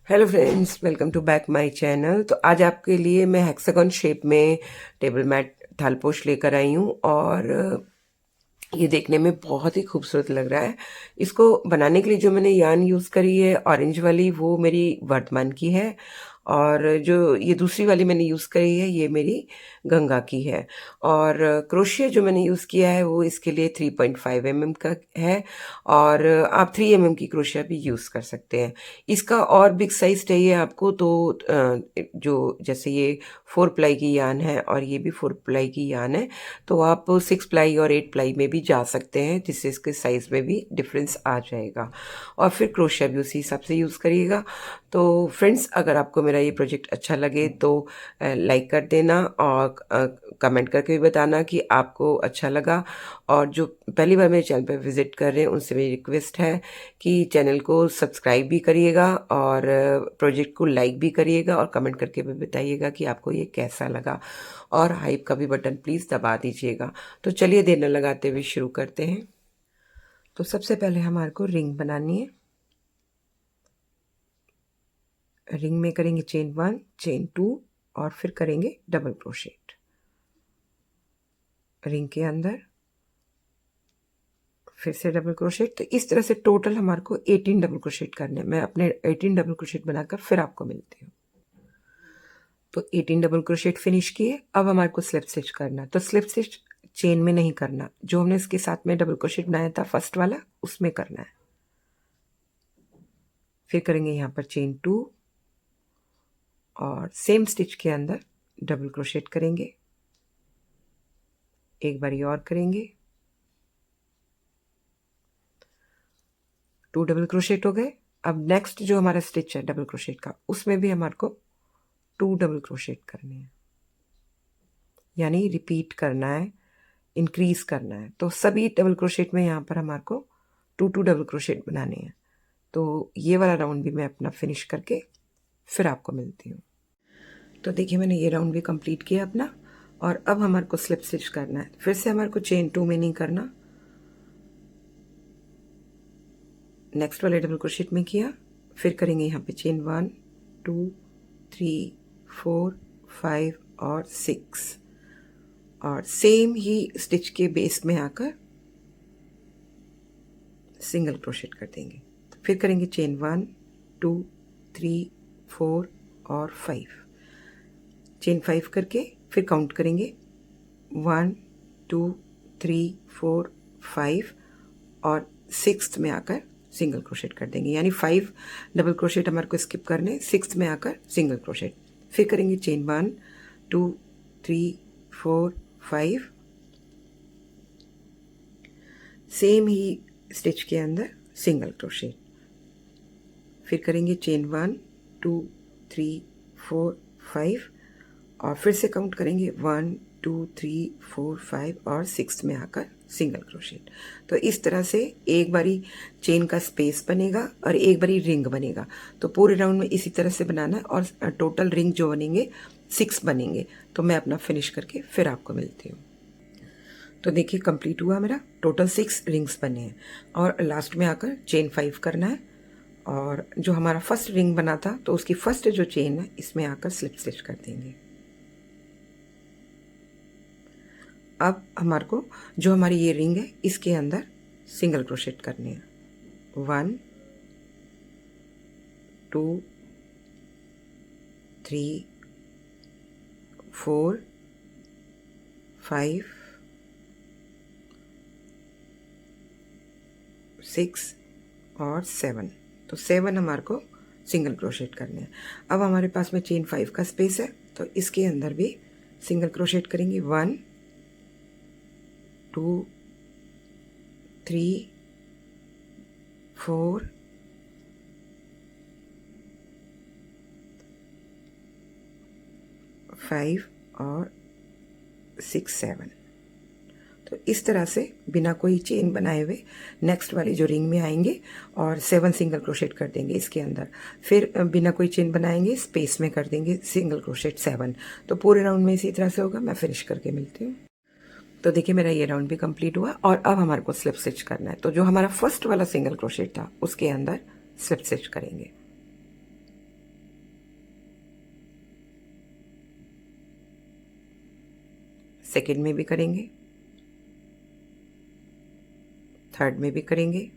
Hello friends, welcome to back my channel. तो आज आपके लिए मैं हेक्सागन शेप में टेबल मैट थालपोश लेकर आई हूँ और ये देखने में बहुत ही खूबसूरत लग रहा है। इसको बनाने के लिए जो मैंने यार्न यूज़ करी है ऑरेंज वाली, वो मेरी वर्धमान की है। और जो ये दूसरी वाली मैंने यूज़ करी है, ये मेरी गंगा की है। और क्रोशिया जो मैंने यूज़ किया है वो इसके लिए 3.5 mm का है। और आप 3 mm की क्रोशिया भी यूज़ कर सकते हैं। इसका और बिग साइज़ चाहिए आपको तो जो जैसे ये 4 प्लाई की यार्न है और ये भी 4 प्लाई की यार्न है, तो आप 6 प्लाई और 8 प्लाई में भी जा सकते हैं, जिससे इसके साइज़ में भी डिफरेंस आ जाएगा। और फिर क्रोशिया भी उसी हिसाब से यूज़ करिएगा। तो फ्रेंड्स, अगर आपको मेरा ये प्रोजेक्ट अच्छा लगे तो लाइक कर देना और कमेंट करके भी बताना कि आपको अच्छा लगा। और जो पहली बार मेरे चैनल पर विजिट कर रहे हैं उनसे मेरी रिक्वेस्ट है कि चैनल को सब्सक्राइब भी करिएगा और प्रोजेक्ट को लाइक भी करिएगा और कमेंट करके भी बताइएगा कि आपको ये कैसा लगा। और हाइप का भी बटन प्लीज़ दबा दीजिएगा। तो चलिए देर न लगाते हुए शुरू करते हैं। तो सबसे पहले हमारे को रिंग बनानी है। रिंग में करेंगे चेन 1, चेन 2 और फिर करेंगे डबल क्रोशेट रिंग के अंदर, फिर से डबल क्रोशेट। तो इस तरह से टोटल हमारे को 18 डबल क्रोशेट करने हैं। मैं अपने 18 डबल क्रोशेट बनाकर फिर आपको मिलती हूँ। तो 18 डबल क्रोशेट फिनिश किए। अब हमारे को स्लिप स्टिच करना, तो स्लिप स्टिच चेन में नहीं करना, जो हमने इसके साथ में डबल क्रोशेट बनाया था फर्स्ट वाला उसमें करना है। फिर करेंगे यहाँ पर चेन 2 और सेम स्टिच के अंदर डबल क्रोशेट करेंगे, एक बारी और करेंगे, 2 डबल क्रोशेट हो गए। अब नेक्स्ट जो हमारा स्टिच है डबल क्रोशेट का, उसमें भी हमारे को 2 डबल क्रोशेट करने हैं, यानी रिपीट करना है, इंक्रीज करना है। तो सभी डबल क्रोशेट में यहाँ पर हमारे को 2 डबल क्रोशेट बनाने हैं। तो ये वाला राउंड भी मैं अपना फिनिश करके फिर आपको मिलती हूँ। तो देखिए मैंने ये राउंड भी कंप्लीट किया अपना। और अब हमारे को स्लिप स्टिच करना है। फिर से हमारे को चेन 2 में नहीं करना, नेक्स्ट वाले डबल क्रोशेट में किया, फिर करेंगे यहाँ पे चेन 1, 2, 3, 4, 5 और 6 और सेम ही स्टिच के बेस में आकर सिंगल क्रोशेट कर देंगे। फिर करेंगे चेन 1, 2, 3, 4 और 5, चेन 5 करके फिर काउंट करेंगे 1, 2, 3, 4, 5 और 6th में आकर सिंगल क्रोशेट कर देंगे, यानी 5 डबल क्रोशेट हमारे को स्किप करने, 6th में आकर सिंगल क्रोशेट। फिर करेंगे चेन 1, 2, 3, 4, 5, सेम ही स्टिच के अंदर सिंगल क्रोशेट। फिर करेंगे चेन 1, 2, 3, 4, 5 और फिर से काउंट करेंगे 1, 2, 3, 4, 5 और 6 में आकर सिंगल क्रोशेट। तो इस तरह से एक बारी चेन का स्पेस बनेगा और एक बारी रिंग बनेगा। तो पूरे राउंड में इसी तरह से बनाना है और टोटल रिंग जो बनेंगे 6 बनेंगे। तो मैं अपना फिनिश करके फिर आपको मिलती हूँ। तो देखिए कंप्लीट हुआ मेरा, टोटल 6 रिंग्स बने हैं और लास्ट में आकर चेन 5 करना है। और जो हमारा फर्स्ट रिंग बना था तो उसकी फर्स्ट जो चेन है इसमें आकर स्लिप स्टिच कर देंगे। अब हमारे को जो हमारी ये रिंग है इसके अंदर सिंगल क्रोशेट करने हैं, 1, 2, 3, 4, 5, 6 और 7। तो 7 हमारे को सिंगल क्रोशेट करने हैं। अब हमारे पास में चेन 5 का स्पेस है तो इसके अंदर भी सिंगल क्रोशेट करेंगे, 1, 2, 3, 4, 5 और 6, 7। तो इस तरह से बिना कोई चेन बनाए हुए नेक्स्ट वाली जो रिंग में आएंगे और 7 सिंगल क्रोशेट कर देंगे इसके अंदर। फिर बिना कोई चेन बनाएंगे स्पेस में कर देंगे सिंगल क्रोशेट 7। तो पूरे राउंड में इसी तरह से होगा। मैं फिनिश करके मिलती हूँ। तो देखिए मेरा ये राउंड भी कंप्लीट हुआ और अब हमारे को स्लिप स्टिच करना है। तो जो हमारा फर्स्ट वाला सिंगल क्रोशेट था उसके अंदर स्लिप स्टिच करेंगे। सेकेंड में भी करेंगे, थर्ड में भी करेंगे,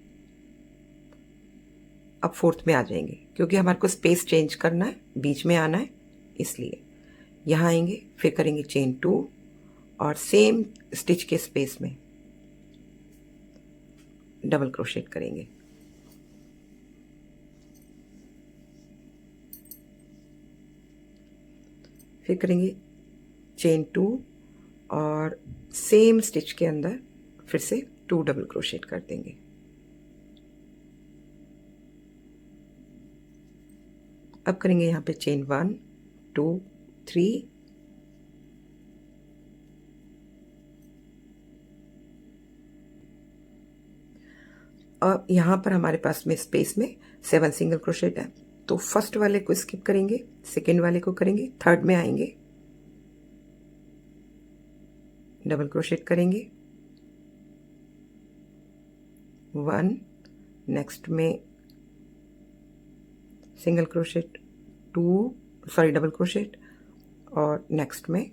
अब फोर्थ में आ जाएंगे क्योंकि हमारे को स्पेस चेंज करना है, बीच में आना है, इसलिए यहाँ आएंगे, फिर करेंगे चेन 2 और सेम स्टिच के स्पेस में डबल क्रोशेट करेंगे। फिर करेंगे चेन 2 और सेम स्टिच के अंदर फिर से 2 डबल क्रोशेट कर देंगे। अब करेंगे यहाँ पे चेन 1 2 3 और यहाँ पर हमारे पास में स्पेस में 7 सिंगल क्रोशेट है, तो फर्स्ट वाले को स्किप करेंगे, सेकेंड वाले को करेंगे, थर्ड में आएंगे, डबल क्रोशेट करेंगे 1, नेक्स्ट में single crochet 2 sorry double crochet और नेक्स्ट में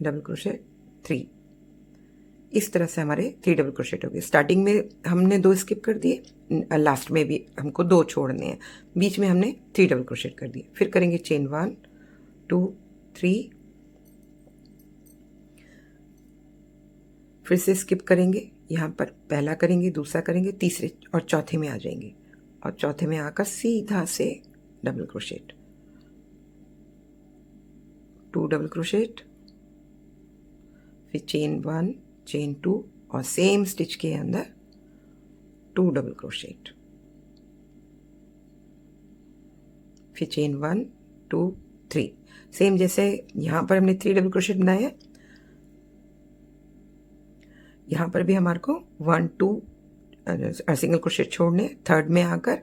डबल क्रोशेट 3। इस तरह से हमारे 3 डबल क्रोशेट हो गए। स्टार्टिंग में हमने 2 स्किप कर दिए, लास्ट में भी हमको 2 छोड़ने हैं, बीच में हमने 3 डबल क्रोशेट कर दिए। फिर करेंगे चेन 1 2 3, फिर से स्किप करेंगे, यहाँ पर पहला करेंगे, दूसरा करेंगे, तीसरे और चौथे में आ जाएंगे और चौथे में आकर सीधा से डबल क्रोशेट, 2 डबल क्रोशेट, फिर चेन 1 चेन 2 और सेम स्टिच के अंदर 2 डबल क्रोशेट, फिर चेन 1 2 3, सेम जैसे यहाँ पर हमने 3 डबल क्रोशेट बनाए हैं, यहाँ पर भी हमारे को 1 2 सिंगल क्रोशेट छोड़ने, थर्ड में आकर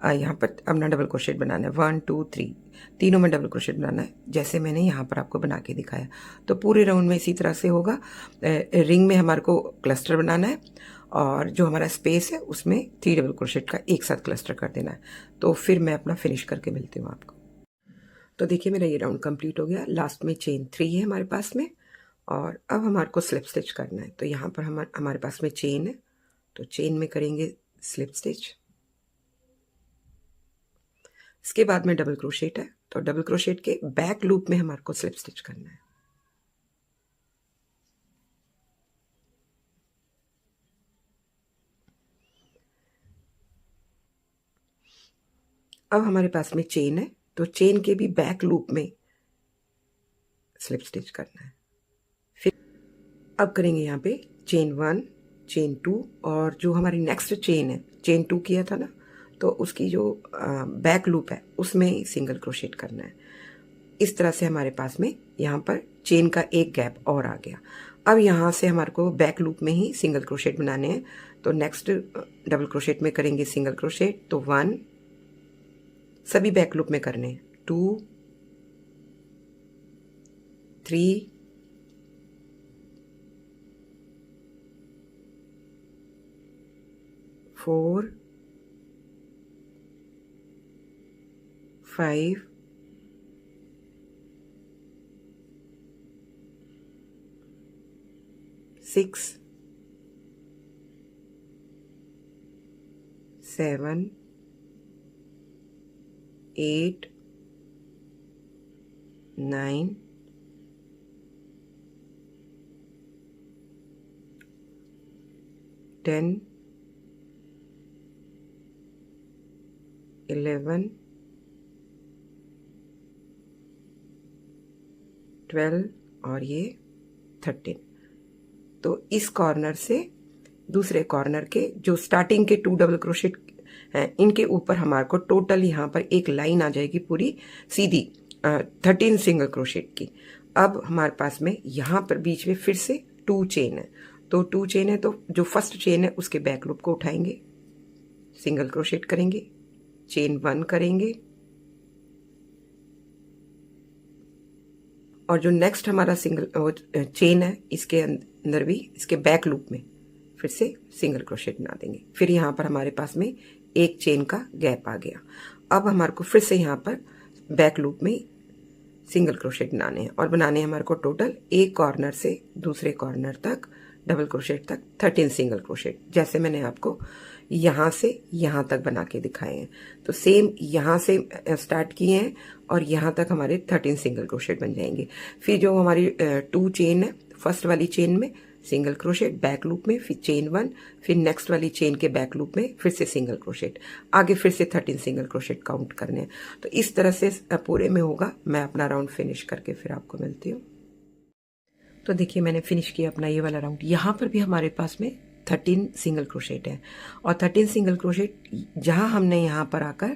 यहाँ पर अपना डबल क्रोशेट बनाना है, 1 2 3 तीनों में डबल क्रोशेट बनाना है, जैसे मैंने यहाँ पर आपको बना के दिखाया। तो पूरे राउंड में इसी तरह से होगा। रिंग में हमारे को क्लस्टर बनाना है और जो हमारा स्पेस है उसमें 3 डबल क्रोशेट का एक साथ क्लस्टर कर देना है। तो फिर मैं अपना फिनिश करके मिलती हूँ आपको। तो देखिए मेरा ये राउंड कंप्लीट हो गया। लास्ट में चेन 3 है हमारे पास में और अब हमारे को स्लिप स्टिच करना है। तो यहाँ पर हमारे पास में चेन है, तो चेन में करेंगे स्लिप स्टिच, इसके बाद में डबल क्रोशेट है, तो डबल क्रोशेट के बैक लूप में हमारे को स्लिप स्टिच करना है। अब हमारे पास में चेन है, तो चेन के भी बैक लूप में स्लिप स्टिच करना है। फिर अब करेंगे यहाँ पे चेन 1 चेन 2 और जो हमारी नेक्स्ट चेन है, चेन 2 किया था ना, तो उसकी जो बैक लूप है उसमें सिंगल क्रोशेट करना है। इस तरह से हमारे पास में यहाँ पर चेन का एक गैप और आ गया। अब यहाँ से हमारे को बैक लूप में ही सिंगल क्रोशेट बनाने हैं, तो नेक्स्ट डबल क्रोशेट में करेंगे सिंगल क्रोशेट, तो 1 सभी बैक लूप में करने हैं, 2 3 4 5 6 7 8 9 10 11 12 और ये 13। तो इस कॉर्नर से दूसरे कॉर्नर के जो स्टार्टिंग के 2 डबल क्रोशेट हैं, इनके ऊपर हमारे को टोटल यहाँ पर एक लाइन आ जाएगी पूरी सीधी 13 सिंगल क्रोशेट की। अब हमारे पास में यहाँ पर बीच में फिर से 2 चेन है, तो 2 चेन है, तो जो फर्स्ट चेन है उसके बैक लूप को उठाएंगे, सिंगल क्रोशेट करेंगे, चेन 1 करेंगे और जो नेक्स्ट हमारा सिंगल चेन है इसके अंदर भी इसके बैक लूप में फिर से सिंगल क्रोशेट बना देंगे। फिर यहाँ पर हमारे पास में एक चेन का गैप आ गया। अब हमारे को फिर से यहाँ पर बैक लूप में सिंगल क्रोशेट बनाने हैं और बनाने हैं हमारे को टोटल एक कॉर्नर से दूसरे कॉर्नर तक डबल क्रोशेट तक 13 सिंगल क्रोशेट, जैसे मैंने आपको यहाँ से यहाँ तक बना के दिखाए हैं। तो सेम यहाँ से स्टार्ट किए हैं और यहाँ तक हमारे 13 सिंगल क्रोशेट बन जाएंगे। फिर जो हमारी 2 चेन है, फर्स्ट वाली चेन में सिंगल क्रोशेट, बैक लूप में फिर चेन 1, फिर नेक्स्ट वाली चेन के बैक लूप में फिर से सिंगल क्रोशेट, आगे फिर से 13 सिंगल क्रोशेट काउंट करने हैं। तो इस तरह से पूरे में होगा। मैं अपना राउंड फिनिश करके फिर आपको मिलती हूँ। तो देखिए मैंने फिनिश किया अपना ये वाला राउंड। यहाँ पर भी हमारे पास में 13 सिंगल क्रोशेट है और 13 सिंगल क्रोशेट जहाँ हमने यहाँ पर आकर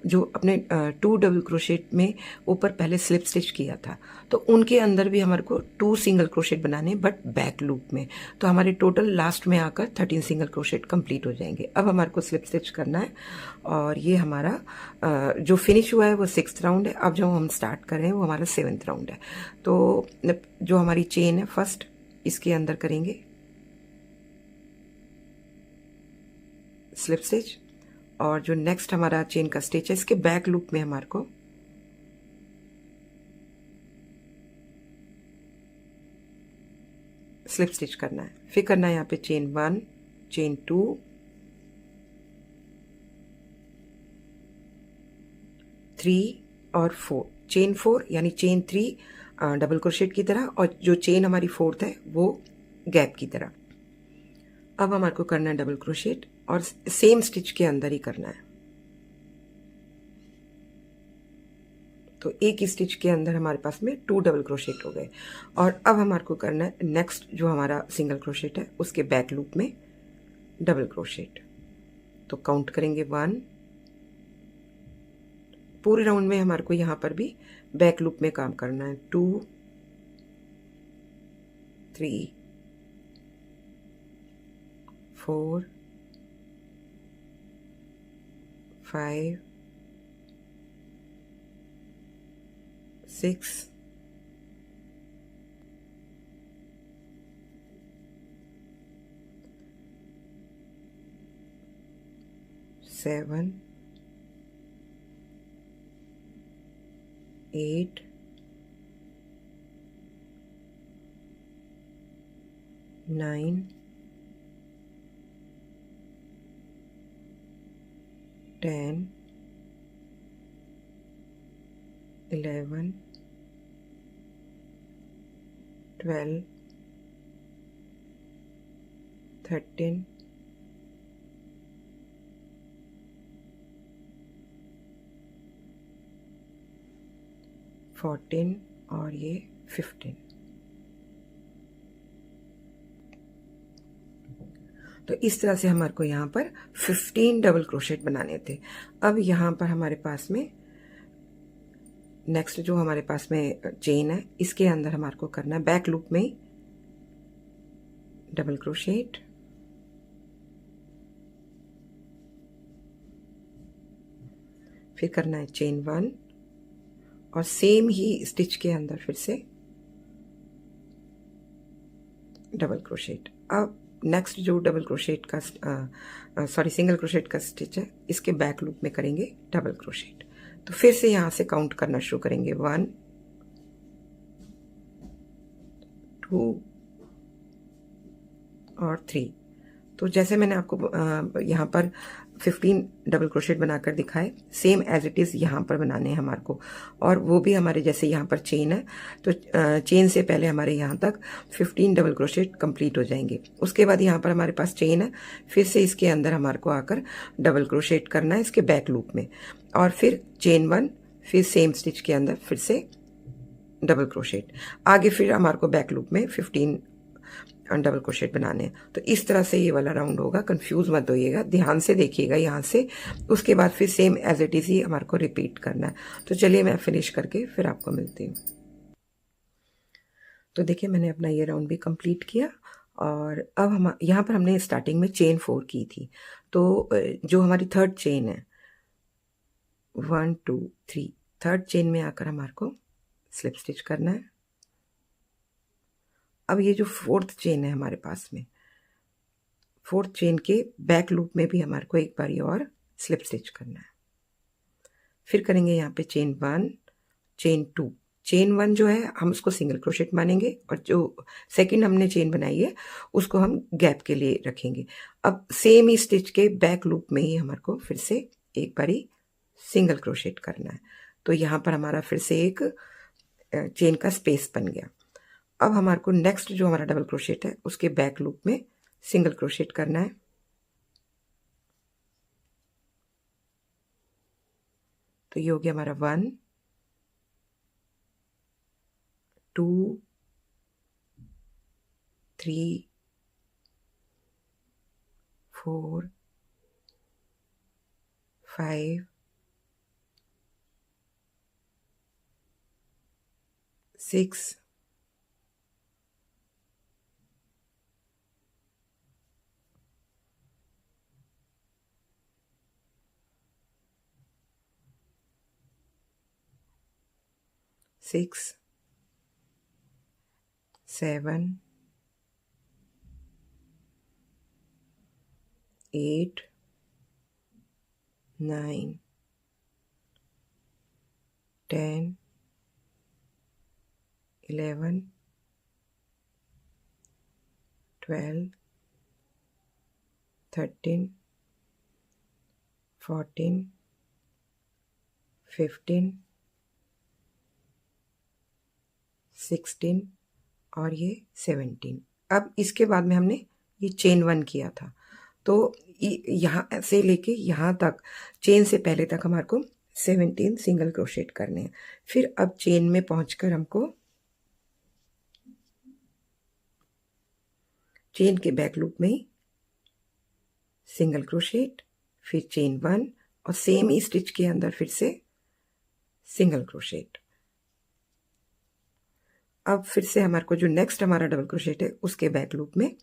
जो अपने 2 डबल क्रोशेट में ऊपर पहले स्लिप स्टिच किया था, तो उनके अंदर भी हमारे को 2 सिंगल क्रोशेट बनाने, बट बैक लूप में। तो हमारे टोटल लास्ट में आकर 13 सिंगल क्रोशेट कंप्लीट हो जाएंगे। अब हमारे को स्लिप स्टिच करना है और ये हमारा जो फिनिश हुआ है वो 6th राउंड है। अब जो हम स्टार्ट कर रहे हैं वो हमारा 7th राउंड है। तो जो हमारी चेन है फर्स्ट, इसके अंदर करेंगे स्लिप स्टिच और जो नेक्स्ट हमारा चेन का स्टिच है इसके बैक लूप में हमारे को स्लिप स्टिच करना है। फिर करना है यहाँ पे चेन 1, चेन 2, 3 और 4, चेन 4 यानी चेन 3 डबल क्रोशेट की तरह और जो चेन हमारी 4th है वो गैप की तरह। अब हमारे को करना है डबल क्रोशेट और सेम स्टिच के अंदर ही करना है। तो एक ही स्टिच के अंदर हमारे पास में 2 डबल क्रोशेट हो गए। और अब हमारे को करना है नेक्स्ट जो हमारा सिंगल क्रोशेट है उसके बैक लूप में डबल क्रोशेट। तो काउंट करेंगे 1। पूरे राउंड में हमारे को यहाँ पर भी बैक लूप में काम करना है। 2, 3, 4, 5, 6, 7, 8, 9, 10, 11, 12, 13, 14 और ये 15। तो इस तरह से हमारे को यहाँ पर 15 डबल क्रोशेट बनाने थे। अब यहाँ पर हमारे पास में नेक्स्ट जो हमारे पास में चेन है इसके अंदर हमारे को करना है बैक लूप में डबल क्रोशेट, फिर करना है चेन 1 और सेम ही स्टिच के अंदर फिर से डबल क्रोशेट। अब नेक्स्ट जो डबल क्रोशेट का सिंगल क्रोशेट का स्टिच है इसके बैक लूप में करेंगे डबल क्रोशेट। तो फिर से यहां से काउंट करना शुरू करेंगे 1, 2 और 3। तो जैसे मैंने आपको यहाँ पर 15 डबल क्रोशेट बनाकर दिखाए, सेम एज इट इज़ यहाँ पर बनाने हैं हमारे को। और वो भी हमारे जैसे यहाँ पर चेन है तो चेन से पहले हमारे यहाँ तक 15 डबल क्रोशेट कंप्लीट हो जाएंगे। उसके बाद यहाँ पर हमारे पास चेन है, फिर से इसके अंदर हमारे को आकर डबल क्रोशेट करना है इसके बैक लूप में और फिर चेन 1, फिर सेम स्टिच के अंदर फिर से डबल क्रोशेट, आगे फिर हमारे को बैक लूप में 15 डबल क्रोशेट बनाने हैं। तो इस तरह से ये वाला राउंड होगा। कंफ्यूज मत होइएगा, ध्यान से देखिएगा यहाँ से। उसके बाद फिर सेम एज इट इज ही हमारे को रिपीट करना है। तो चलिए मैं फिनिश करके फिर आपको मिलती हूँ। तो देखिए मैंने अपना ये राउंड भी कंप्लीट किया और अब हम यहाँ पर हमने स्टार्टिंग में चेन 4 की थी। तो जो हमारी थर्ड चेन है 1 2 3, थर्ड चेन में आकर हमारे को स्लिप स्टिच करना है। अब ये जो 4th चेन है हमारे पास में, 4th चेन के बैक लूप में भी हमारे को एक बार और स्लिप स्टिच करना है। फिर करेंगे यहाँ पे चेन 1, चेन 2 चेन 1 जो है हम उसको सिंगल क्रोशेट मानेंगे और जो सेकंड हमने चेन बनाई है उसको हम गैप के लिए रखेंगे। अब सेम ही स्टिच के बैक लूप में ही हमारे को फिर से एक बारी सिंगल क्रोशेट करना है। तो यहाँ पर हमारा फिर से एक चेन का स्पेस बन गया। अब हमारे को नेक्स्ट जो हमारा डबल क्रोशेट है उसके बैक लूप में सिंगल क्रोशेट करना है। तो ये हो गया हमारा 1 2 3 4 5 6 6 7 8 9 10 11 12 13 14 15 16 और ये 17। अब इसके बाद में हमने ये चेन 1 किया था, तो यहाँ से लेके यहाँ तक चेन से पहले तक हमारे को 17 सिंगल क्रोशेट करने हैं। फिर अब चेन में पहुंचकर हमको चेन के बैक लूप में सिंगल क्रोशेट, फिर चेन 1 और सेम ही स्टिच के अंदर फिर से सिंगल क्रोशेट। अब फिर से हमारे को जो नेक्स्ट हमारा डबल क्रोशेट है उसके बैक लूप में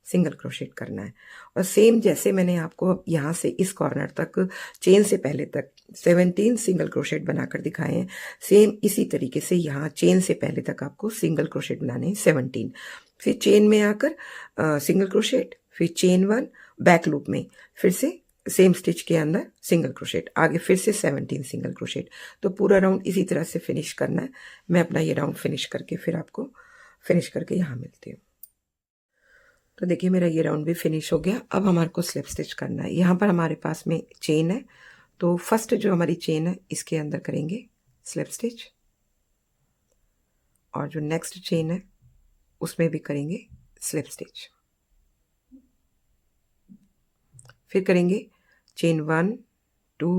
सिंगल क्रोशेट करना है और सेम जैसे मैंने आपको यहाँ से इस कॉर्नर तक चेन से पहले तक 17 सिंगल क्रोशेट बनाकर दिखाए हैं, सेम इसी तरीके से यहाँ चेन से पहले तक आपको सिंगल क्रोशेट बनाने हैं 17। फिर चेन में आकर सिंगल क्रोशेट, फिर चेन 1 बैक लूप में फिर से सेम स्टिच के अंदर सिंगल क्रोशेट, आगे फिर से 17 सिंगल क्रोशेट। तो पूरा राउंड इसी तरह से फिनिश करना है। मैं अपना ये राउंड फिनिश करके फिर आपको फिनिश करके यहाँ मिलती हूँ। तो देखिए मेरा ये राउंड भी फिनिश हो गया। अब हमारे को स्लिप स्टिच करना है। यहाँ पर हमारे पास में चेन है, तो फर्स्ट जो हमारी चेन है इसके अंदर करेंगे स्लिप स्टिच और जो नेक्स्ट चेन है उसमें भी करेंगे स्लिप स्टिच। फिर करेंगे चेन 1 2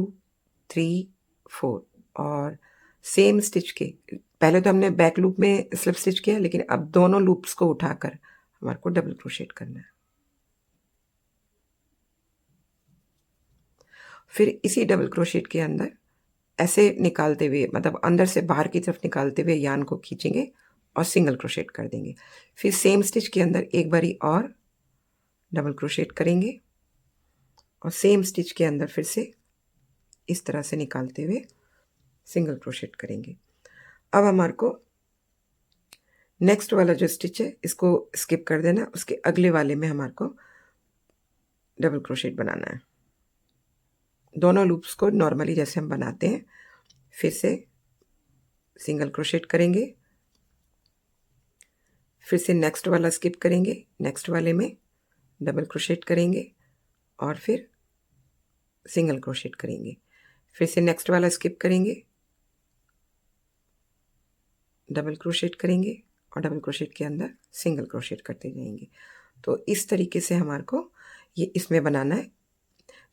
3 4 और सेम स्टिच के पहले तो हमने बैक लूप में स्लिप स्टिच किया, लेकिन अब दोनों लूप्स को उठाकर हमारे को डबल क्रोशेट करना है। फिर इसी डबल क्रोशेट के अंदर ऐसे निकालते हुए, मतलब अंदर से बाहर की तरफ निकालते हुए यान को खींचेंगे और सिंगल क्रोशेट कर देंगे। फिर सेम स्टिच के अंदर एक बारी और डबल क्रोशेट करेंगे और सेम स्टिच के अंदर फिर से इस तरह से निकालते हुए सिंगल क्रोशेट करेंगे। अब हमारे को नेक्स्ट वाला जो स्टिच है इसको स्किप कर देना, उसके अगले वाले में हमारे को डबल क्रोशेट बनाना है। दोनों लूप्स को नॉर्मली जैसे हम बनाते हैं फिर से सिंगल क्रोशेट करेंगे, फिर से नेक्स्ट वाला स्किप करेंगे, नेक्स्ट वाले में डबल क्रोशेट करेंगे और फिर सिंगल क्रोशेट करेंगे, फिर से नेक्स्ट वाला स्किप करेंगे, डबल क्रोशेट करेंगे और डबल क्रोशेट के अंदर सिंगल क्रोशेट करते जाएंगे। तो इस तरीके से हमारे को ये इसमें बनाना है।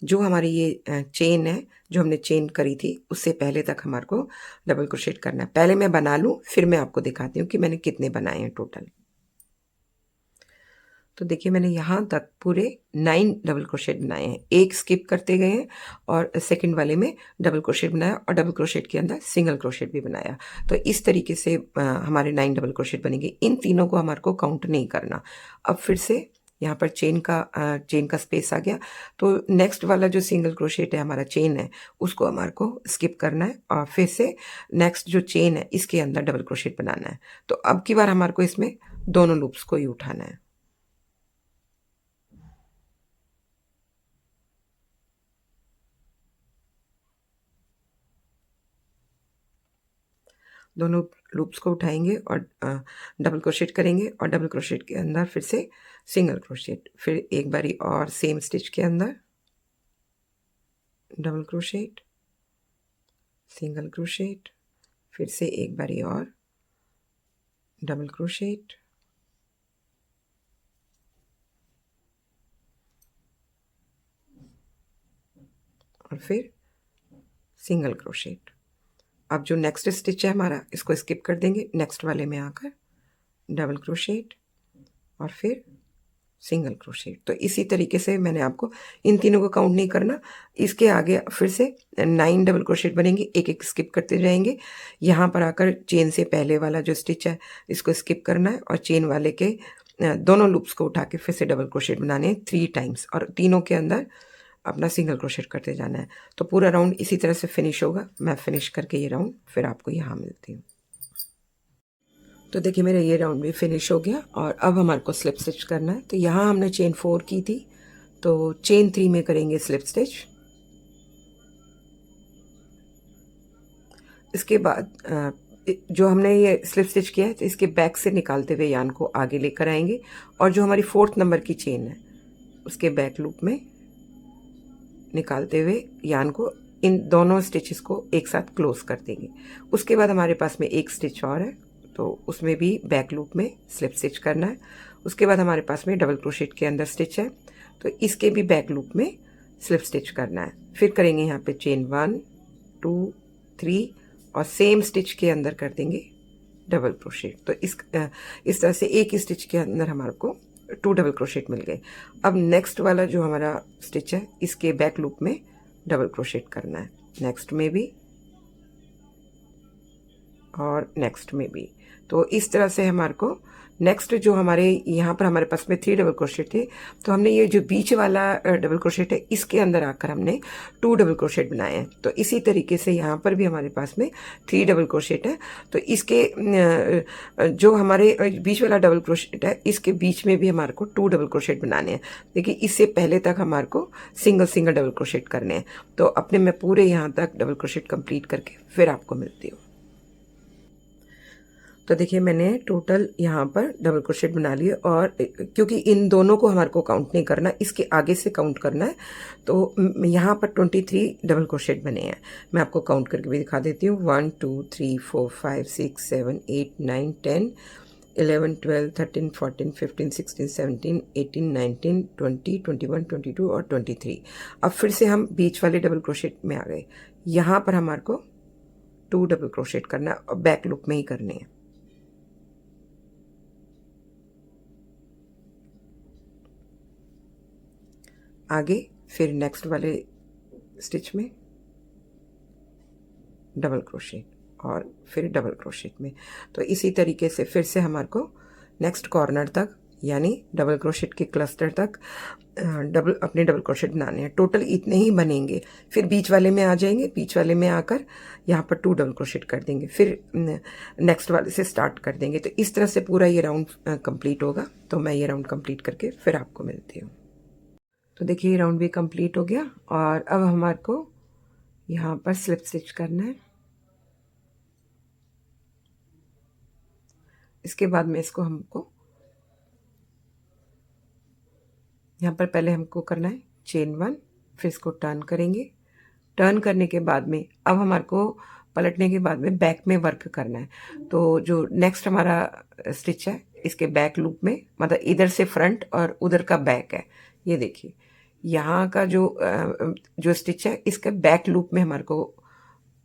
जो हमारी ये चेन है, जो हमने चेन करी थी उससे पहले तक हमारे को डबल क्रोशेट करना है। पहले मैं बना लूँ फिर मैं आपको दिखाती हूँ कि मैंने कितने बनाए हैं टोटल। तो देखिए मैंने यहाँ तक पूरे 9 डबल क्रोशेट बनाए हैं, एक स्किप करते गए हैं और सेकंड वाले में डबल क्रोशेट बनाया और डबल क्रोशेट के अंदर सिंगल क्रोशेट भी बनाया। तो इस तरीके से हमारे 9 डबल क्रोशेट बनेंगे। इन तीनों को हमारे को काउंट नहीं करना। अब फिर से यहाँ पर चेन का स्पेस आ गया, तो नेक्स्ट वाला जो सिंगल क्रोशेट है हमारा चेन है उसको हमारे को स्किप करना है और फिर से नेक्स्ट जो चेन है इसके अंदर डबल क्रोशेट बनाना है। तो अब की बार हमारे को इसमें दोनों लूप्स को ही उठाना है। दोनों लूप्स को उठाएंगे और डबल क्रोशेट करेंगे और डबल क्रोशेट के अंदर फिर से सिंगल क्रोशेट, फिर एक बारी और सेम स्टिच के अंदर डबल क्रोशेट, सिंगल क्रोशेट, फिर से एक बारी और डबल क्रोशेट, और फिर सिंगल क्रोशेट। अब जो नेक्स्ट स्टिच है हमारा, इसको स्किप कर देंगे, नेक्स्ट वाले में आकर डबल क्रोशेट और फिर सिंगल क्रोशेट। तो इसी तरीके से मैंने आपको इन तीनों को काउंट नहीं करना, इसके आगे फिर से 9 डबल क्रोशेट बनेंगे, एक एक स्किप करते जाएंगे। यहाँ पर आकर चेन से पहले वाला जो स्टिच है इसको स्किप करना है और चेन वाले के दोनों लूप्स को उठा के फिर से डबल क्रोशेट बनाने हैं 3 टाइम्स, और तीनों के अंदर अपना सिंगल क्रोशेट करते जाना है। तो पूरा राउंड इसी तरह से फिनिश होगा। मैं फिनिश करके ये राउंड फिर आपको यहाँ मिलती हूँ। तो देखिए मेरा ये राउंड भी फिनिश हो गया और अब हमारे को स्लिप स्टिच करना है। तो यहाँ हमने चेन 4 की थी, तो चेन 3 में करेंगे स्लिप स्टिच। इसके बाद जो हमने ये स्लिप स्टिच किया है तो इसके बैक से निकालते हुए यान को आगे लेकर आएंगे और जो हमारी 4th नंबर की चेन है उसके बैक लूप में निकालते हुए यान को इन दोनों स्टिचेस को एक साथ क्लोज कर देंगे। उसके बाद हमारे पास में एक स्टिच और है, तो उसमें भी बैक लूप में स्लिप स्टिच करना है। उसके बाद हमारे पास में डबल क्रोशेट के अंदर स्टिच है, तो इसके भी बैक लूप में स्लिप स्टिच करना है। फिर करेंगे यहाँ पे चेन 1 2 3 और सेम स्टिच के अंदर कर देंगे डबल क्रोशेट। तो इस तरह से एक ही स्टिच के अंदर हमारे को 2 डबल क्रोशेट मिल गए। अब नेक्स्ट वाला जो हमारा स्टिच है इसके बैक लूप में डबल क्रोशेट करना है, नेक्स्ट में भी और नेक्स्ट में भी। तो इस तरह से हमारे को नेक्स्ट जो हमारे यहाँ पर हमारे पास में 3 डबल क्रोशेट थे, तो हमने ये जो बीच वाला डबल क्रोशेट है इसके अंदर आकर हमने 2 डबल क्रोशेट बनाए हैं। तो इसी तरीके से यहाँ पर भी हमारे पास में 3 डबल क्रोशेट है। तो इसके जो हमारे बीच वाला डबल क्रोशेट है इसके बीच में भी हमारे को 2 डबल क्रोशेट बनाने हैं। देखिए इससे पहले तक हमारे को सिंगल सिंगल डबल क्रोशेट करने हैं। तो अपने मैं पूरे यहाँ तक डबल क्रोशेट कंप्लीट करके फिर आपको मिलती हूँ। तो देखिए मैंने टोटल यहाँ पर डबल क्रोशेट बना लिए, और क्योंकि इन दोनों को हमारे को काउंट नहीं करना, इसके आगे से काउंट करना है, तो यहाँ पर 23 डबल क्रोशेट बने हैं। मैं आपको काउंट करके भी दिखा देती हूँ। 1 2 3 4 5 6 7 8 9 10 11 12 13 14 15 16 17 18 19 20 21 22 और 23। अब फिर से हम बीच वाले डबल क्रोशेट में आ गए। यहाँ पर हमारे को 2 डबल क्रोशेट करना है और बैक लूप में ही करने हैं। आगे फिर नेक्स्ट वाले स्टिच में डबल क्रोशेट और फिर डबल क्रोशेट में। तो इसी तरीके से फिर से हमारे को नेक्स्ट कॉर्नर तक यानी डबल क्रोशेट के क्लस्टर तक अपने डबल क्रोशेट बनाने हैं। टोटल इतने ही बनेंगे। फिर बीच वाले में आ जाएंगे, बीच वाले में आकर यहाँ पर 2 डबल क्रोशेट कर देंगे, फिर नेक्स्ट वाले से स्टार्ट कर देंगे। तो इस तरह से पूरा ये राउंड कंप्लीट होगा। तो मैं ये राउंड कंप्लीट करके फिर आपको मिलती हूँ। तो देखिए ये राउंड भी कंप्लीट हो गया और अब हमारे को यहाँ पर स्लिप स्टिच करना है। इसके बाद में इसको हमको यहाँ पर पहले हमको करना है चेन 1, फिर इसको टर्न करेंगे। टर्न करने के बाद में अब हमारे को पलटने के बाद में बैक में वर्क करना है। तो जो नेक्स्ट हमारा स्टिच है इसके बैक लूप में, मतलब इधर से फ्रंट और उधर का बैक है। ये देखिए यहाँ का जो स्टिच है इसके बैक लूप में हमारे को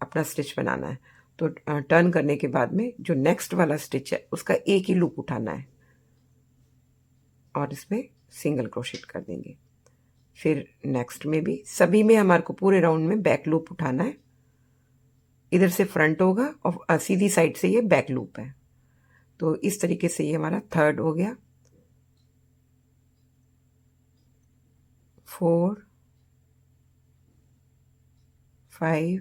अपना स्टिच बनाना है। तो टर्न करने के बाद में जो नेक्स्ट वाला स्टिच है उसका एक ही लूप उठाना है और इसमें सिंगल क्रोशेट कर देंगे। फिर नेक्स्ट में भी सभी में हमारे को पूरे राउंड में बैक लूप उठाना है। इधर से फ्रंट होगा और सीधी साइड से ये बैक लूप है। तो इस तरीके से ये हमारा थर्ड हो गया। 4 5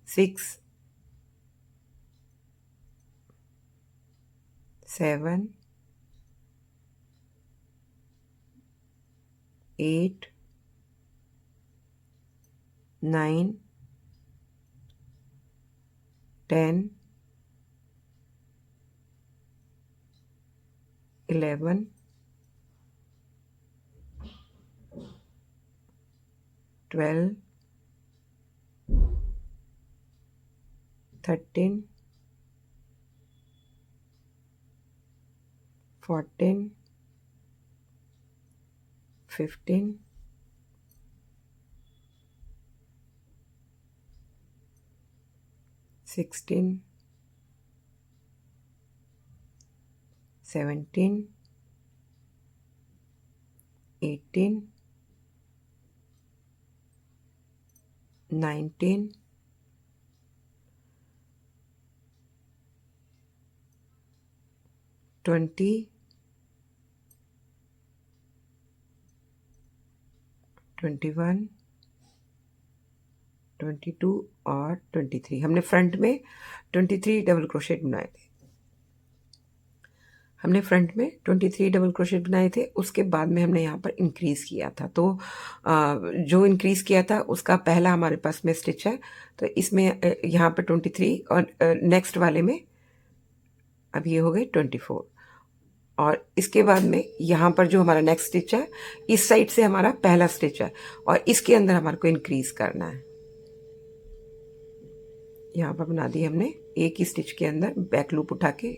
6 7 8 9 10, 11, 12, 13, 14, 15, 16, 17, 18, 19, 20, 21, 22 और 23। हमने फ्रंट में 23 डबल क्रोशेट बनाए थे। हमने फ्रंट में 23 डबल क्रोशेट बनाए थे। उसके बाद में हमने यहाँ पर इंक्रीज़ किया था। तो जो इंक्रीज़ किया था उसका पहला हमारे पास में स्टिच है। तो इसमें यहाँ पर 23 और नेक्स्ट वाले में अब ये हो गए 24। और इसके बाद में यहाँ पर जो हमारा नेक्स्ट स्टिच है, इस साइड से हमारा पहला स्टिच है और इसके अंदर हमारे को इंक्रीज करना है। यहाँ पर बना दी हमने एक ही स्टिच के अंदर बैक लूप उठा के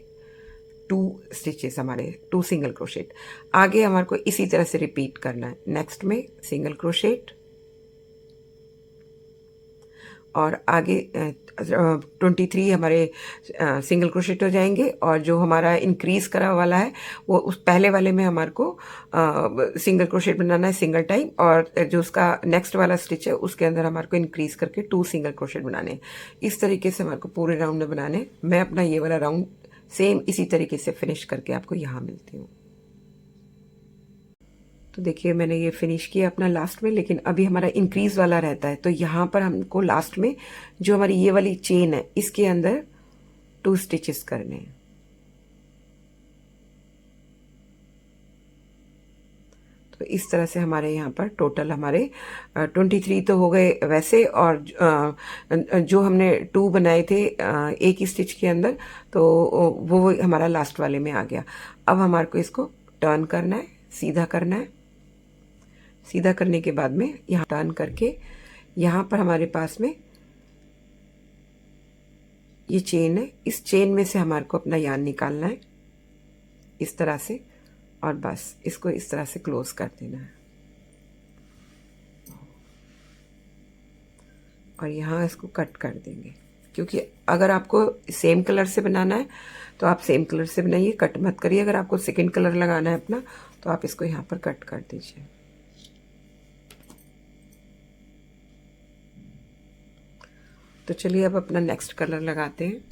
2 स्टिचेस, हमारे 2 सिंगल क्रोशेट। आगे हमारे को इसी तरह से रिपीट करना है। नेक्स्ट में सिंगल क्रोशेट और आगे 23 हमारे सिंगल क्रोशेट हो जाएंगे और जो हमारा इंक्रीज करा वाला है वो उस पहले वाले में हमारे को सिंगल क्रोशेट बनाना है सिंगल टाइम, और जो उसका नेक्स्ट वाला स्टिच है उसके अंदर हमारे को इंक्रीज करके 2 सिंगल क्रोशेट बनाने हैं। इस तरीके से हमारे को पूरे राउंड में बनाने। मैं अपना ये वाला राउंड सेम इसी तरीके से फिनिश करके आपको यहाँ मिलती हूँ। तो देखिए मैंने ये फिनिश किया अपना लास्ट में, लेकिन अभी हमारा इंक्रीज वाला रहता है। तो यहाँ पर हमको लास्ट में जो हमारी ये वाली चेन है इसके अंदर 2 स्टिचेस करने हैं। तो इस तरह से हमारे यहाँ पर टोटल हमारे 23 तो हो गए वैसे, और जो हमने 2 बनाए थे एक ही स्टिच के अंदर, तो वो हमारा लास्ट वाले में आ गया। अब हमारे को इसको टर्न करना है, सीधा करना है। सीधा करने के बाद में यहाँ टर्न करके यहाँ पर हमारे पास में ये चेन है, इस चेन में से हमारे को अपना यार्न निकालना है इस तरह से, और बस इसको इस तरह से क्लोज कर देना है। और यहाँ इसको कट कर देंगे, क्योंकि अगर आपको सेम कलर से बनाना है तो आप सेम कलर से बनाइए, कट मत करिए। अगर आपको सेकंड कलर लगाना है अपना तो आप इसको यहाँ पर कट कर दीजिए। तो चलिए अब अपना नेक्स्ट कलर लगाते हैं।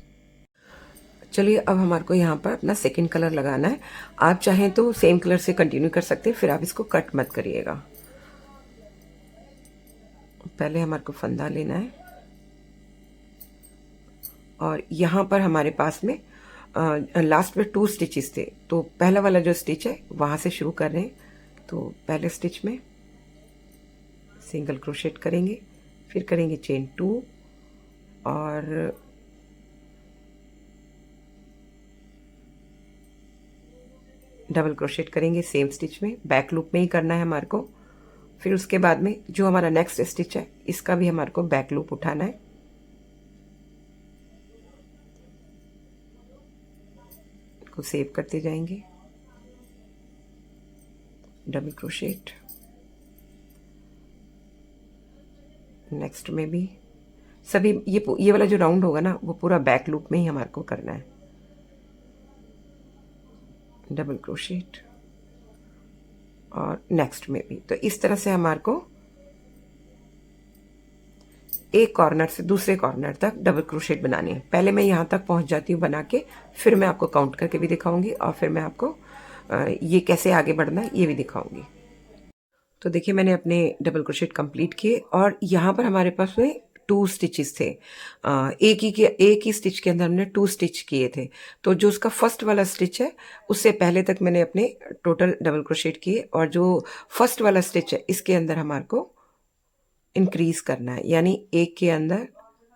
चलिए अब हमारे को यहाँ पर अपना सेकंड कलर लगाना है। आप चाहें तो सेम कलर से कंटिन्यू कर सकते हैं, फिर आप इसको कट मत करिएगा। पहले हमारे को फंदा लेना है और यहाँ पर हमारे पास में लास्ट में 2 स्टिचेस थे, तो पहला वाला जो स्टिच है वहाँ से शुरू कर रहे हैं। तो पहले स्टिच में सिंगल क्रोशेट करेंगे, फिर करेंगे चेन 2 और डबल क्रोशेट करेंगे सेम स्टिच में, बैक लूप में ही करना है हमारे को। फिर उसके बाद में जो हमारा नेक्स्ट स्टिच है इसका भी हमारे को बैक लूप उठाना है। को सेव करते जाएंगे, डबल क्रोशेट, नेक्स्ट में भी सभी ये वाला जो राउंड होगा ना वो पूरा बैक लूप में ही हमारे को करना है। डबल क्रोशेट और नेक्स्ट में भी। तो इस तरह से हमारे को एक कॉर्नर से दूसरे कॉर्नर तक डबल क्रोशेट बनानी है। पहले मैं यहाँ तक पहुँच जाती हूँ बना के, फिर मैं आपको काउंट करके भी दिखाऊंगी और फिर मैं आपको ये कैसे आगे बढ़ना है ये भी दिखाऊंगी। तो देखिए मैंने अपने डबल क्रोशेट कंप्लीट किए और यहाँ पर हमारे पास में 2 स्टिचेस थे। एक ही स्टिच के अंदर हमने 2 स्टिच किए थे। तो जो उसका फर्स्ट वाला स्टिच है उससे पहले तक मैंने अपने टोटल डबल क्रोशेट किए, और जो फर्स्ट वाला स्टिच है इसके अंदर हमारे को इंक्रीज करना है, यानी एक के अंदर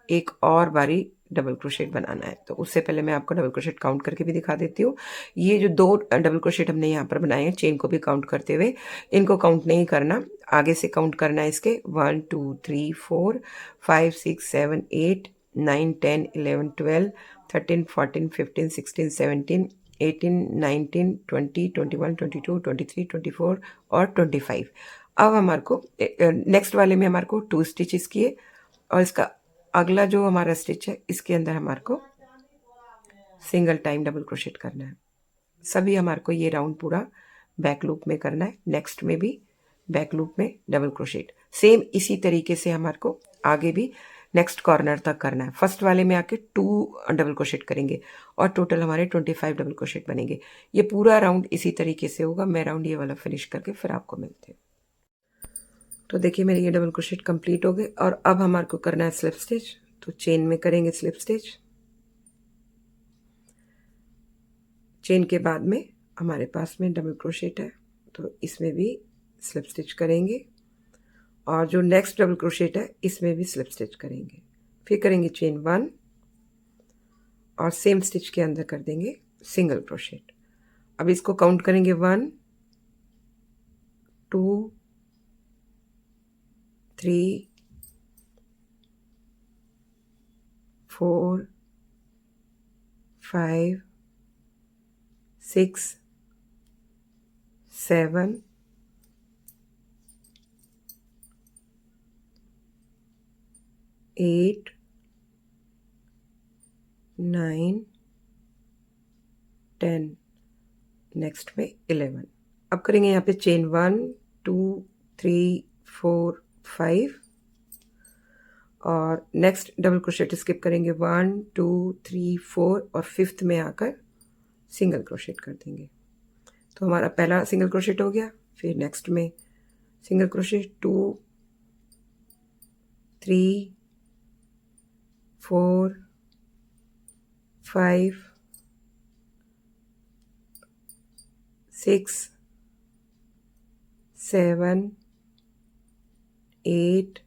एक और बारी डबल क्रोशेट बनाना है। तो उससे पहले मैं आपको डबल क्रोशेट काउंट करके भी दिखा देती हूँ। ये जो 2 डबल क्रोशेट हमने यहाँ पर बनाए हैं चेन को भी काउंट करते हुए, इनको काउंट नहीं करना, आगे से काउंट करना है इसके 1 2 3 4 5 6 7 8 9 10 11 12 13 14 15 16 17 18 19 20 21 22 23 24 और 25। अब हमारे को नेक्स्ट वाले में हमारे को 2 स्टिचेस किए और इसका अगला जो हमारा स्टिच है इसके अंदर हमारे को सिंगल टाइम डबल क्रोशेट करना है। सभी हमारे को ये राउंड पूरा बैक लूप में करना है, नेक्स्ट में भी बैक लूप में डबल क्रोशेट, सेम इसी तरीके से हमारे को आगे भी नेक्स्ट कॉर्नर तक करना है। फर्स्ट वाले में आके 2 डबल क्रोशेट करेंगे और टोटल हमारे 25 डबल क्रोशेट बनेंगे। ये पूरा राउंड इसी तरीके से होगा। मैं राउंड ये वाला फिनिश करके फिर आपको मिलते हैं। तो देखिए मेरे ये डबल क्रोशेट कंप्लीट हो गए और अब हमारे को करना है स्लिप स्टिच। तो चेन में करेंगे स्लिप स्टिच, चेन के बाद में हमारे पास में डबल क्रोशेट है तो इसमें भी स्लिप स्टिच करेंगे और जो नेक्स्ट डबल क्रोशेट है इसमें भी स्लिप स्टिच करेंगे, फिर करेंगे चेन 1 और सेम स्टिच के अंदर कर देंगे सिंगल क्रोशेट। अब इसको काउंट करेंगे 1 2 3 4 5 6 7 8 9 10, नेक्स्ट में 11। अब करेंगे यहाँ पे चेन 1 2 3 4 5 और नेक्स्ट डबल क्रोशेट स्किप करेंगे 1 2 3 4 और फिफ्थ में आकर सिंगल क्रोशेट कर देंगे। तो हमारा पहला सिंगल क्रोशेट हो गया, फिर नेक्स्ट में सिंगल क्रोशेट 2 3 4 5 6 7 8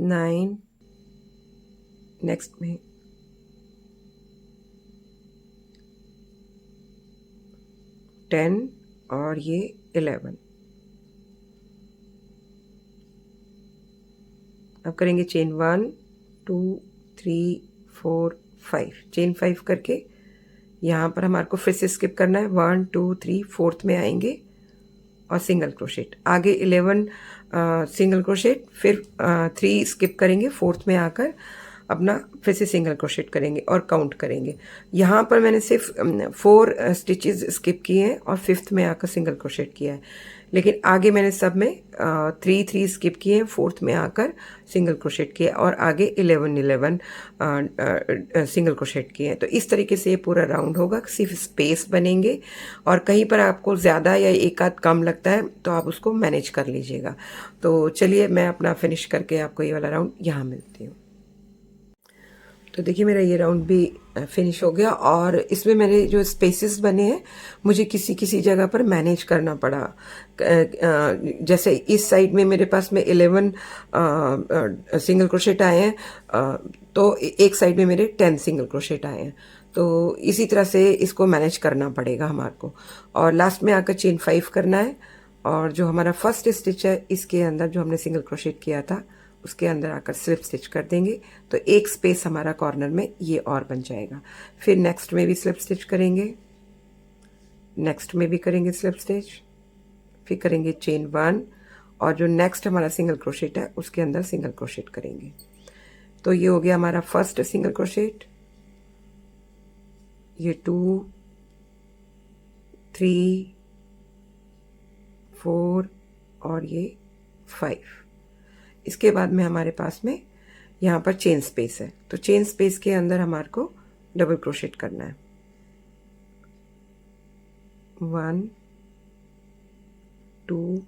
9, नेक्स्ट में 10 और ये 11। अब करेंगे चेन 1 2 3 4 5, चेन 5 करके यहाँ पर हमारे को फिर से स्किप करना है 1 2 3 फोर्थ में आएंगे और सिंगल क्रोशेट, आगे 11 सिंगल क्रोशेट, फिर 3 स्किप करेंगे फोर्थ में आकर अपना फिर से सिंगल क्रोशेट करेंगे और काउंट करेंगे। यहाँ पर मैंने सिर्फ 4 स्टिचेस स्किप किए हैं और फिफ्थ में आकर सिंगल क्रोशेट किया है, लेकिन आगे मैंने सब में 3 स्किप किए हैं, फोर्थ में आकर सिंगल क्रोशेट किया और आगे 11 सिंगल क्रोशेट किए हैं। तो इस तरीके से ये पूरा राउंड होगा, सिर्फ स्पेस बनेंगे और कहीं पर आपको ज़्यादा या एक आध कम लगता है तो आप उसको मैनेज कर लीजिएगा। तो चलिए मैं अपना फिनिश करके आपको ये वाला राउंड यहाँ मिलती हूँ। तो देखिए मेरा ये राउंड भी फिनिश हो गया और इसमें मेरे जो स्पेसेस बने हैं मुझे किसी किसी जगह पर मैनेज करना पड़ा। जैसे इस साइड में मेरे पास में 11 सिंगल क्रोशेट आए हैं, तो एक साइड में मेरे 10 सिंगल क्रोशेट आए हैं, तो इसी तरह से इसको मैनेज करना पड़ेगा हमारे को। और लास्ट में आकर चेन 5 करना है और जो हमारा फर्स्ट स्टिच है इसके अंदर जो हमने सिंगल क्रोशेट किया था उसके अंदर आकर स्लिप स्टिच कर देंगे, तो एक स्पेस हमारा कॉर्नर में ये और बन जाएगा। फिर नेक्स्ट में भी स्लिप स्टिच करेंगे, नेक्स्ट में भी करेंगे स्लिप स्टिच, फिर करेंगे चेन 1 और जो नेक्स्ट हमारा सिंगल क्रोशेट है उसके अंदर सिंगल क्रोशेट करेंगे। तो ये हो गया हमारा फर्स्ट सिंगल क्रोशेट, ये 2 3 4 और ये 5। इसके बाद में हमारे पास में यहाँ पर चेन स्पेस है, तो चेन स्पेस के अंदर हमारे को डबल क्रोशेट करना है। 1 2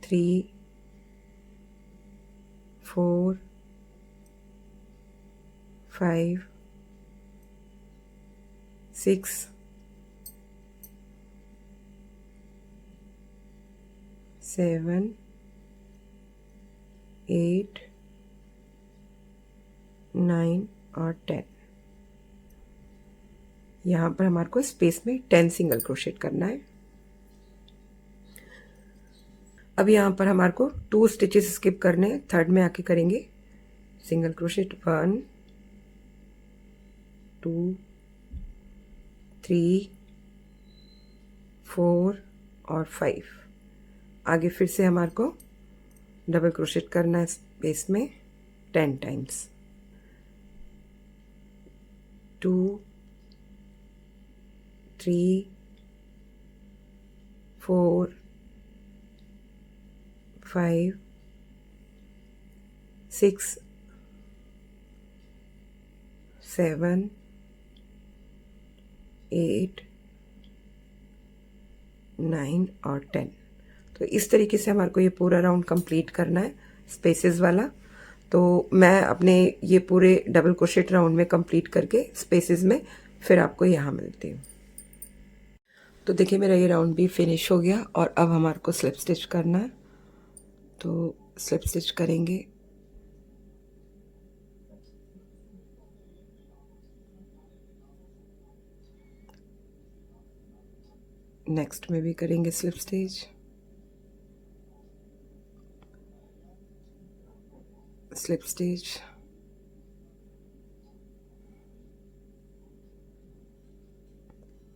3 4 5 6 7 8 9 और 10। यहाँ पर हमारे को स्पेस में 10 सिंगल क्रोशेट करना है। अब यहाँ पर हमारे को 2 स्टिचेस स्किप करने हैं, थर्ड में आके करेंगे सिंगल क्रोशेट 1 2 3 4 और 5। आगे फिर से हमारे को डबल क्रोशेट करना है स्पेस में 10 टाइम्स। 2 3 4 5 6 7 8 9 और 10। तो इस तरीके से हमारे को ये पूरा राउंड कंप्लीट करना है स्पेसेस वाला। तो मैं अपने ये पूरे डबल क्रोशेट राउंड में कंप्लीट करके स्पेसेस में फिर आपको यहाँ मिलती हूँ। तो देखिए मेरा ये राउंड भी फिनिश हो गया और अब हमारे को स्लिप स्टिच करना है। तो स्लिप स्टिच करेंगे। नेक्स्ट में भी करेंगे स्लिप स्टिच, स्लिप स्टिच,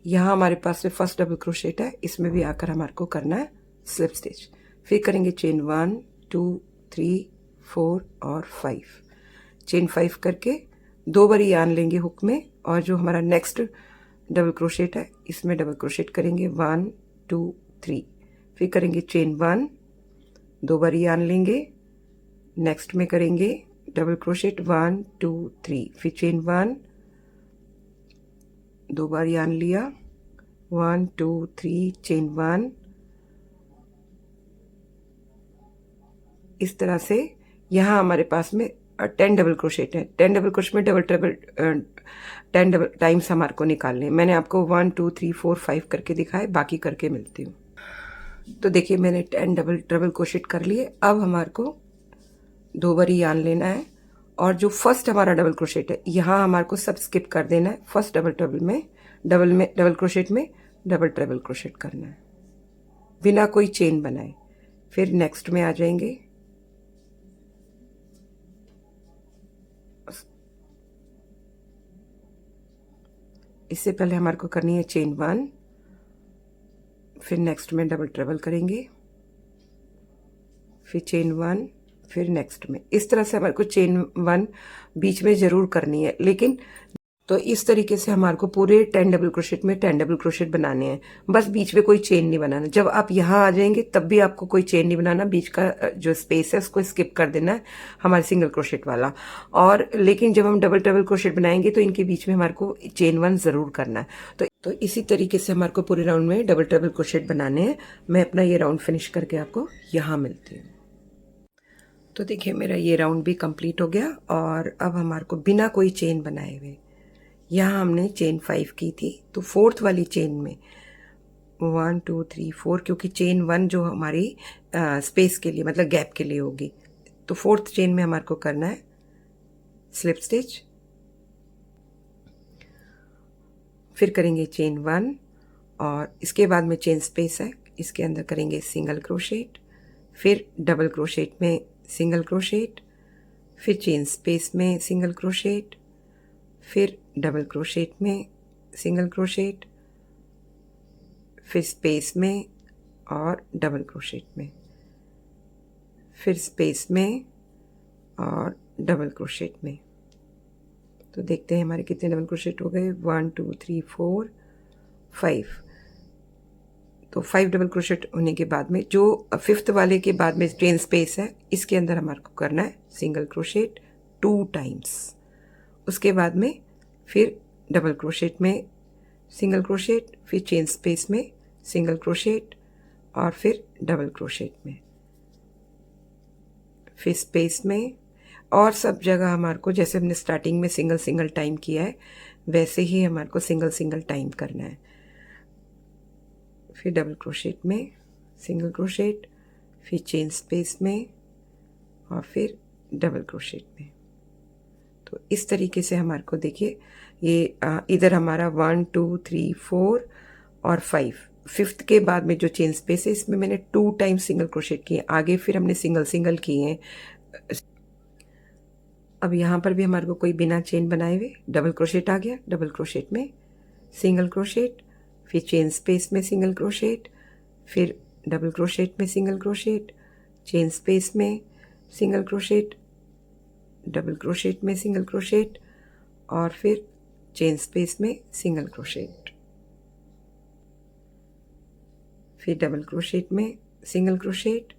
यहाँ हमारे पास में फर्स्ट डबल क्रोशेट है, इसमें भी आकर हमारे को करना है स्लिप स्टिच। फिर करेंगे चेन 1 2 3 4 और 5। चेन 5 करके 2 बार यार्न लेंगे हुक में और जो हमारा नेक्स्ट डबल क्रोशेट है इसमें डबल क्रोशेट करेंगे 1 2 3। फिर करेंगे चेन 1, 2 बार यार्न लेंगे, नेक्स्ट में करेंगे डबल क्रोशेट 1 2 3। फिर चेन 1, 2 बार यार्न लिया, 1 2 3 चेन 1। इस तरह से यहाँ हमारे पास में 10 डबल क्रोशेट है। 10 डबल क्रोशेट में डबल ट्रिपल 10 डबल टाइम्स हमारे को निकालने हैं। मैंने आपको 1 2 3 4 5 करके दिखाए, बाकी करके मिलती हूँ। तो देखिए मैंने 10 डबल ट्रिपल क्रोशेट कर लिए। अब हमारे को 2 बार यार्न लेना है और जो फर्स्ट हमारा डबल क्रोशेट है यहाँ हमारे को सब स्किप कर देना है। फर्स्ट डबल क्रोशेट में डबल ट्रिपल क्रोशेट करना है बिना कोई चेन बनाए। फिर नेक्स्ट में आ जाएंगे, इससे पहले हमारे को करनी है चेन 1, फिर नेक्स्ट में डबल ट्रिपल करेंगे, फिर चेन 1, फिर नेक्स्ट में। इस तरह से हमारे को चेन 1 बीच में जरूर करनी है, लेकिन तो इस तरीके से हमारे को पूरे 10 डबल क्रोशेट में 10 डबल क्रोशेट बनाने हैं, बस बीच में कोई चेन नहीं बनाना। जब आप यहाँ आ जाएंगे तब भी आपको कोई चेन नहीं बनाना, बीच का जो स्पेस है उसको स्किप कर देना है हमारे सिंगल क्रोशेट वाला। और लेकिन जब हम डबल डबल क्रोशेट बनाएंगे तो इनके बीच में हमारे को चेन 1 जरूर करना है। तो इसी तरीके से हमारे को पूरे राउंड में डबल डबल क्रोशेट बनाने हैं। मैं अपना ये राउंड फिनिश करके आपको यहाँ मिलती हूँ। तो देखिए मेरा ये राउंड भी कंप्लीट हो गया और अब हमारे को बिना कोई चेन बनाए हुए यहाँ हमने चेन 5 की थी, तो फोर्थ वाली चेन में 1 2 3 4, क्योंकि चेन 1 जो हमारी स्पेस के लिए मतलब गैप के लिए होगी, तो फोर्थ चेन में हमारे को करना है स्लिप स्टिच। फिर करेंगे चेन 1 और इसके बाद में चेन स्पेस है, इसके अंदर करेंगे सिंगल क्रोशेट, फिर डबल क्रोशेट में सिंगल क्रोशेट, फिर चेन स्पेस में सिंगल क्रोशेट, फिर डबल क्रोशेट में सिंगल क्रोशेट, फिर स्पेस में और डबल क्रोशेट में, फिर स्पेस में और डबल क्रोशेट में। तो देखते हैं हमारे कितने डबल क्रोशेट हो गए, 1 2 3 4 5। तो 5 डबल क्रोशेट होने के बाद में जो फिफ्थ वाले के बाद में चेन स्पेस है, इसके अंदर हमारे को करना है सिंगल क्रोशेट 2 टाइम्स। उसके बाद में फिर डबल क्रोशेट में सिंगल क्रोशेट, फिर चेन स्पेस में सिंगल क्रोशेट और फिर डबल क्रोशेट में, फिर स्पेस में। और सब जगह हमारे को जैसे हमने स्टार्टिंग में सिंगल सिंगल टाइम किया है वैसे ही हमारे को सिंगल सिंगल टाइम करना है। फिर डबल क्रोशेट में सिंगल क्रोशेट, फिर चेन स्पेस में और फिर डबल क्रोशेट में। तो इस तरीके से हमारे को देखिए ये इधर हमारा 1 2 3 4 और 5, फिफ्थ के बाद में जो चेन स्पेस है इसमें मैंने 2 टाइम्स सिंगल क्रोशेट किए, आगे फिर हमने सिंगल सिंगल किए हैं। अब यहाँ पर भी हमारे को कोई बिना चेन बनाए हुए डबल क्रोशेट आ गया, डबल क्रोशेट में सिंगल क्रोशेट, फिर चेन स्पेस में सिंगल क्रोशेट, फिर डबल क्रोशेट में सिंगल क्रोशेट, चेन स्पेस में सिंगल क्रोशेट, डबल क्रोशेट में सिंगल क्रोशेट और फिर चेन स्पेस में सिंगल क्रोशेट, फिर डबल क्रोशेट में सिंगल क्रोशेट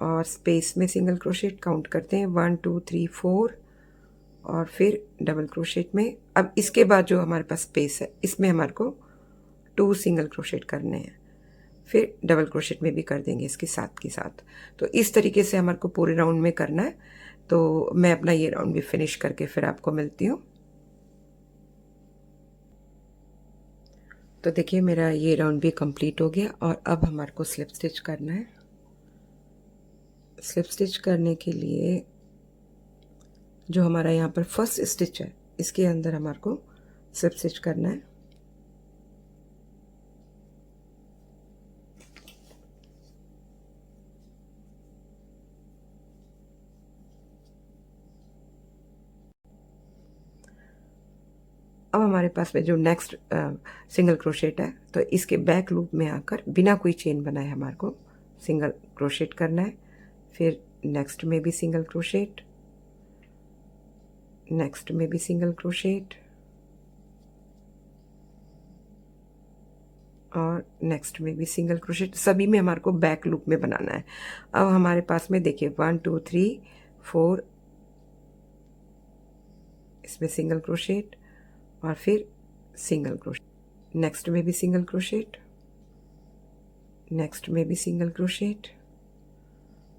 और स्पेस में सिंगल क्रोशेट। काउंट करते हैं 1 2 3 4 और फिर डबल क्रोशेट में। अब इसके बाद जो हमारे पास स्पेस है इसमें हमारे को 2 सिंगल क्रोशेट करने हैं, फिर डबल क्रोशेट में भी कर देंगे इसके साथ के साथ। तो इस तरीके से हमारे को पूरे राउंड में करना है। तो मैं अपना ये राउंड भी फिनिश करके फिर आपको मिलती हूँ। तो देखिए मेरा ये राउंड भी कंप्लीट हो गया और अब हमारे को स्लिप स्टिच करना है। स्लिप स्टिच करने के लिए जो हमारा यहाँ पर फर्स्ट स्टिच है इसके अंदर हमारे को स्लिप स्टिच करना है। अब हमारे पास में जो नेक्स्ट सिंगल क्रोशेट है तो इसके बैक लूप में आकर बिना कोई चेन बनाए हमारे को सिंगल क्रोशेट करना है। फिर नेक्स्ट में भी सिंगल क्रोशेट, नेक्स्ट में भी सिंगल क्रोशेट और नेक्स्ट में भी सिंगल क्रोशेट। सभी में हमारे को बैक लूप में बनाना है। अब हमारे पास में देखिए 1 2 3 4 इसमें सिंगल क्रोशेट और फिर सिंगल क्रोशेट, नेक्स्ट में भी सिंगल क्रोशेट, नेक्स्ट में भी सिंगल क्रोशेट।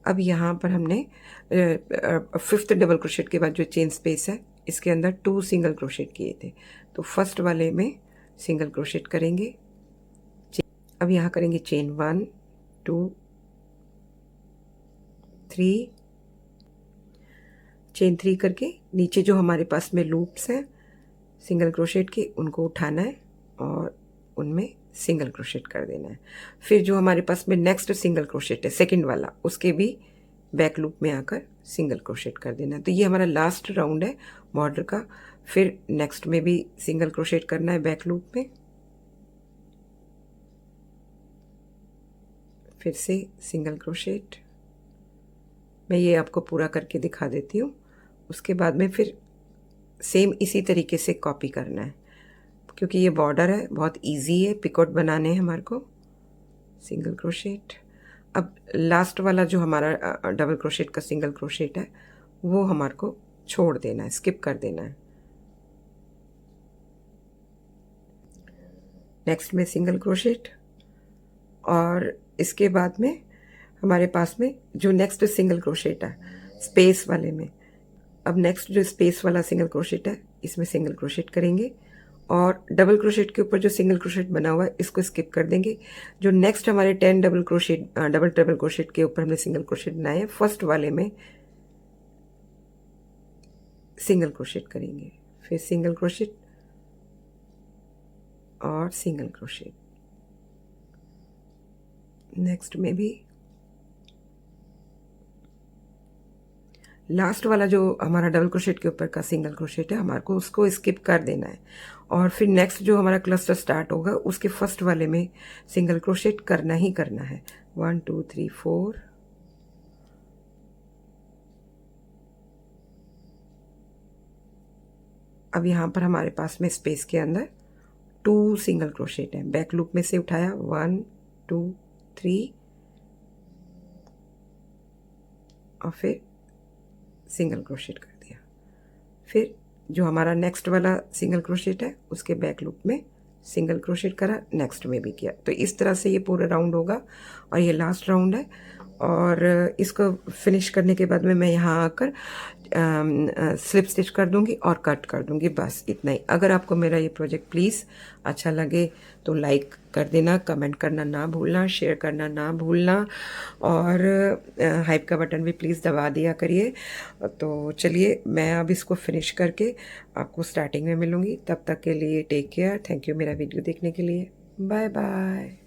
अब यहाँ पर हमने फिफ्थ डबल क्रोशेट के बाद जो चेन स्पेस है इसके अंदर 2 सिंगल क्रोशेट किए थे, तो फर्स्ट वाले में सिंगल क्रोशेट करेंगे। अब यहाँ करेंगे चेन 1 2 3, चेन 3 करके नीचे जो हमारे पास में लूप्स हैं सिंगल क्रोशेट के उनको उठाना है और उनमें सिंगल क्रोशेट कर देना है। फिर जो हमारे पास में नेक्स्ट सिंगल क्रोशेट है सेकंड वाला उसके भी बैक लूप में आकर सिंगल क्रोशेट कर देना है। तो ये हमारा लास्ट राउंड है बॉर्डर का। फिर नेक्स्ट में भी सिंगल क्रोशेट करना है बैक लूप में, फिर से सिंगल क्रोशेट। मैं ये आपको पूरा करके दिखा देती हूँ। उसके बाद में फिर सेम इसी तरीके से कॉपी करना है क्योंकि ये बॉर्डर है, बहुत इजी है पिकॉट बनाने हैं हमारे को। Single crochet. अब लास्ट वाला जो हमारा डबल क्रोशेट का सिंगल क्रोशेट है वो हमारे को छोड़ देना है, स्किप कर देना है। नेक्स्ट में सिंगल क्रोशेट और इसके बाद में हमारे पास में जो नेक्स्ट सिंगल क्रोशेट है स्पेस वाले में, अब नेक्स्ट जो स्पेस वाला सिंगल क्रोशेट है इसमें सिंगल क्रोशेट करेंगे और डबल क्रोशेट के ऊपर जो सिंगल क्रोशेट बना हुआ है इसको स्किप कर देंगे। जो नेक्स्ट हमारे 10 डबल क्रोशेट के ऊपर हमने सिंगल क्रोशेट बनाए हैं फर्स्ट वाले में सिंगल क्रोशेट करेंगे, फिर सिंगल क्रोशेट और सिंगल क्रोशेट, नेक्स्ट में भी। लास्ट वाला जो हमारा डबल क्रोशेट के ऊपर का सिंगल क्रोशेट है हमारे को उसको स्किप कर देना है और फिर नेक्स्ट जो हमारा क्लस्टर स्टार्ट होगा उसके फर्स्ट वाले में सिंगल क्रोशेट करना ही करना है। 1 2 3 4 अब यहाँ पर हमारे पास में स्पेस के अंदर 2 सिंगल क्रोशेट है, बैक लूप में से उठाया 1 2 3 और फिर सिंगल क्रोशेट कर दिया। फिर जो हमारा नेक्स्ट वाला सिंगल क्रोशेट है उसके बैक लूप में सिंगल क्रोशेट करा, नेक्स्ट में भी किया। तो इस तरह से ये पूरा राउंड होगा और ये लास्ट राउंड है। और इसको फिनिश करने के बाद में मैं यहाँ आकर स्लिप स्टिच कर दूंगी और कट कर दूंगी, बस इतना ही। अगर आपको मेरा ये प्रोजेक्ट प्लीज़ अच्छा लगे तो लाइक कर देना, कमेंट करना ना भूलना, शेयर करना ना भूलना, और हाइप का बटन भी प्लीज़ दबा दिया करिए। तो चलिए मैं अब इसको फिनिश करके आपको स्टार्टिंग में मिलूँगी। तब तक के लिए टेक केयर, थैंक यू मेरा वीडियो देखने के लिए, बाय बाय।